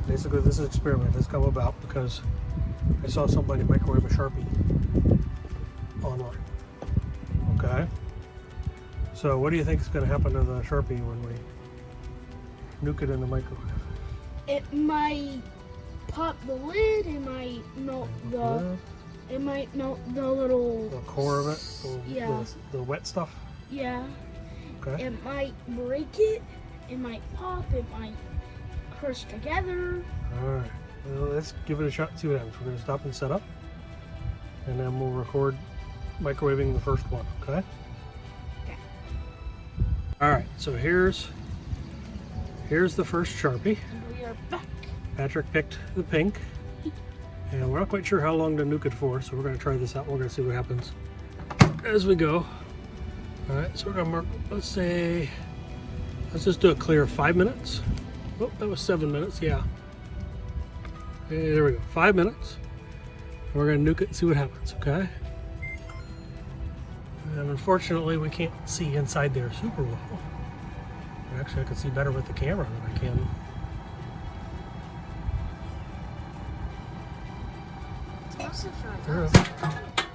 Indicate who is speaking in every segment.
Speaker 1: Basically, this experiment has come about because I saw somebody microwave a Sharpie online. Okay? So what do you think is going to happen to the Sharpie when we nuke it in the microwave?
Speaker 2: It might pop the lid, it might melt the little...
Speaker 1: The core of it?
Speaker 2: Yeah.
Speaker 1: The wet stuff?
Speaker 2: Yeah.
Speaker 1: Okay.
Speaker 2: It might break it, it might pop, it might crush together.
Speaker 1: Alright. Well, let's give it a shot and see what happens. We're going to stop and set up. And then we'll record microwaving the first one, okay?
Speaker 2: Okay.
Speaker 1: Alright, so here's the first Sharpie.
Speaker 2: And we are back.
Speaker 1: Patrick picked the pink. And we're not quite sure how long to nuke it for, so we're going to try this out. We're going to see what happens as we go. Alright, so we're going to mark, let's just do a clear 5 minutes. Oh, that was 7 minutes, yeah. Hey, there we go, 5 minutes. We're going to nuke it and see what happens, okay? And unfortunately, we can't see inside there super well. Actually, I can see better with the camera than I can.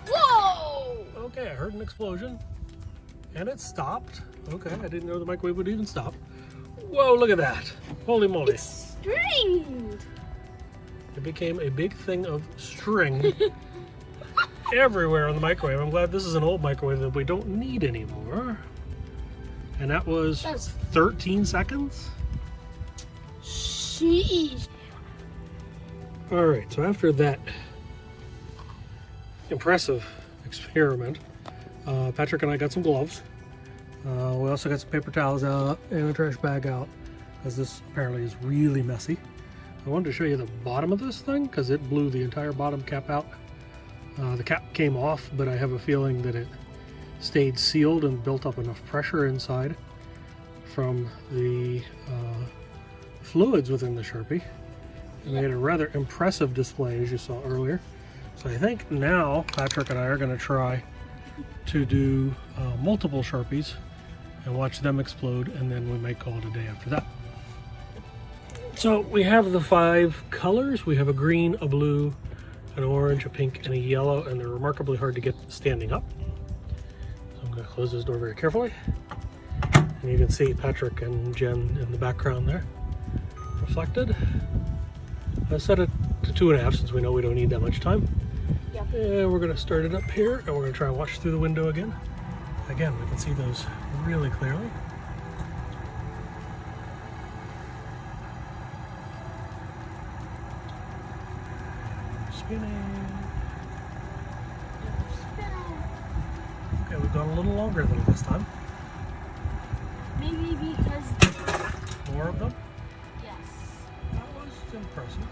Speaker 2: Whoa!
Speaker 1: Okay, I heard an explosion. And it stopped. Okay, I didn't know the microwave would even stop. Whoa, look at that. Holy moly.
Speaker 2: It's stringed.
Speaker 1: It became a big thing of string everywhere on the microwave. I'm glad this is an old microwave that we don't need anymore. And that was 13 seconds?
Speaker 2: Sheesh.
Speaker 1: All right, so after that impressive experiment, Patrick and I got some gloves. We also got some paper towels out and a trash bag out, because this apparently is really messy. I wanted to show you the bottom of this thing because it blew the entire bottom cap out. The cap came off, but I have a feeling that it stayed sealed and built up enough pressure inside from the fluids within the Sharpie. It made a rather impressive display, as you saw earlier. So I think now Patrick and I are going to try to do multiple Sharpies and watch them explode, and then we might call it a day after that. So we have the 5 colors. We have a green, a blue, an orange, a pink, and a yellow, and they're remarkably hard to get standing up. So I'm going to close this door very carefully. And you can see Patrick and Jen in the background there, reflected. I set it to 2.5 since we know we don't need that much time.
Speaker 2: Yep.
Speaker 1: And we're going to start it up here, and we're going to try and watch through the window again. Again, we can see those really clearly. Spinning. Okay, we've gone a little longer than this time.
Speaker 2: Maybe because...
Speaker 1: More of them?
Speaker 2: Yes.
Speaker 1: That was impressive.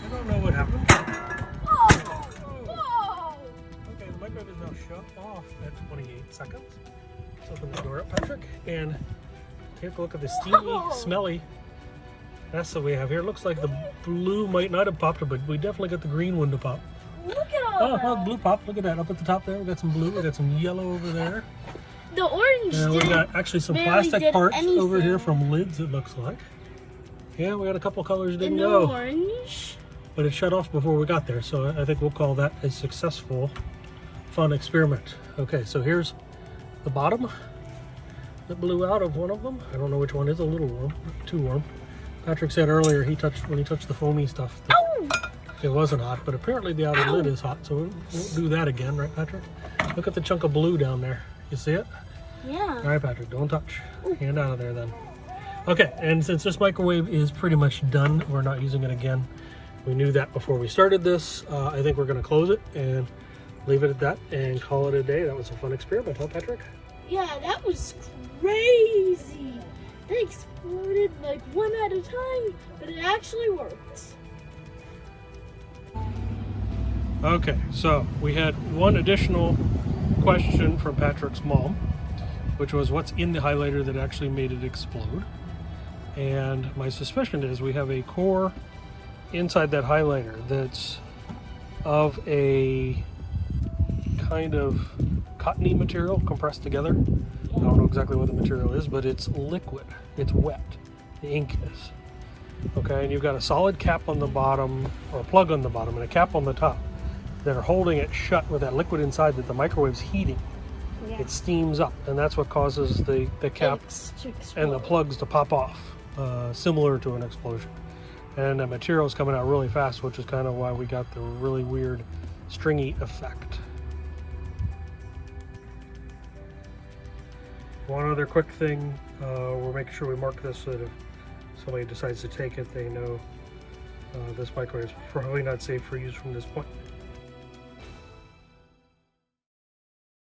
Speaker 1: I don't know what happened.
Speaker 2: Whoa! Whoa!
Speaker 1: Okay, the microwave is now shut off at 28 seconds. Let's open the door up, Patrick, and take a look at the steamy, smelly mess that we have here. It looks like the blue might not have popped, but we definitely got the green one to pop.
Speaker 2: Look at all that.
Speaker 1: Oh, the blue popped. Look at that up at the top there. We got some blue. We got some yellow over there.
Speaker 2: The orange
Speaker 1: And we got actually some plastic parts over here from lids, it looks like. Yeah, we got a couple colors that didn't go.
Speaker 2: Orange.
Speaker 1: But it shut off before we got there, so I think we'll call that a successful, fun experiment. Okay, so here's the bottom that blew out of one of them. I don't know which one is a little warm, too warm. Patrick said earlier when he touched the foamy stuff that it wasn't hot, but apparently the outer lid is hot, so we'll do that again, right, Patrick? Look at the chunk of blue down there. You see it?
Speaker 2: Yeah.
Speaker 1: All right, Patrick, don't touch. Hand out of there then. Okay, and since this microwave is pretty much done, we're not using it again. We knew that before we started this. I think we're going to close it and leave it at that and call it a day. That was a fun experiment, huh, Patrick?
Speaker 2: Yeah, that was crazy. They exploded like one at a time, but it actually worked.
Speaker 1: Okay, so we had one additional question from Patrick's mom, which was what's in the highlighter that actually made it explode. And my suspicion is we have a core inside that highlighter that's of a kind of cottony material compressed together. I don't know exactly what the material is, but it's liquid. It's wet. The ink is. Okay, and you've got a solid cap on the bottom, or a plug on the bottom, and a cap on the top that are holding it shut with that liquid inside that the microwave's heating.
Speaker 2: Yeah.
Speaker 1: It steams up, and that's what causes the cap and the plugs to pop off, similar to an explosion. And the material's coming out really fast, which is kind of why we got the really weird stringy effect. One other quick thing, we're making sure we mark this so that if somebody decides to take it, they know this microwave is probably not safe for use from this point.